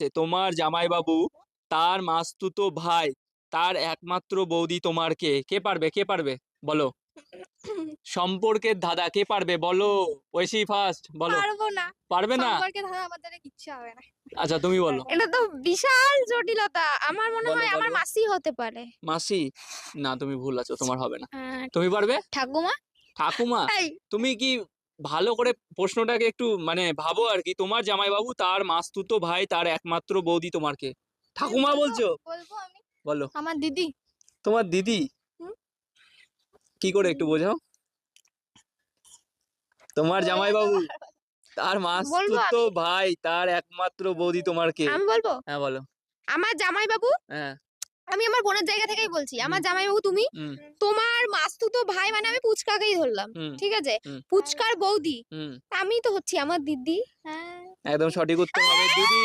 লাস্টে তোমার জামাইবাবু তার মাসতুতো ভাই তার একমাত্র বৌদি তোমার কে? কে পারবে? কে পারবে? বলো। সম্পর্কের ধাঁধা কে পারবে? বলো। ঐশী ফার্স্ট বলো। পারবো না। পারবে না? সম্পর্কে ধারা আমাদের দ্বারা কিচ্ছু হবে না। আচ্ছা তুমি বলো। এটা তো বিশাল জটিলতা। আমার মনে বলো হয় আমার বলো। মাসি হতে পারে। মাসি? না তুমি ভুল আছো, তোমার হবে না। আহ, তুমি পারবে? ঠাকুমা। ঠাকুমা? এই তুমি কি ভালো করে প্রশ্নটাকে একটু মানে ভাবো আর কি। তোমার জামাইবাবু তার মাসতুতো ভাই তার একমাত্র বৌদি তোমার কে? ঠাকুমা বলছো? বলবো আমি। বলো। আমার দিদি। তোমার দিদি? হুম? কি করে একটু বোঝাও। তোমার জামাইবাবু তার বলবো মাসতুতো আমি। ভাই তার একমাত্র বৌদি তোমার কে? আমি বলবো হ্যাঁ বলো। আমার জামাইবাবু। হ্যাঁ। আমি আমার বোনের জায়গা থেকেই বলছি। আমার হুম জামাইবাবু তুমি। হুম তোমার মাসতুতো ভাই মানে আমি পুচকাকেই ধরলাম। হুম ঠিক আছে। হুম পুচকার বৌদি হুম আমি তো হচ্ছি আমার দিদি। হ্যাঁ। একদম সঠিক উত্তর হবে দিদি।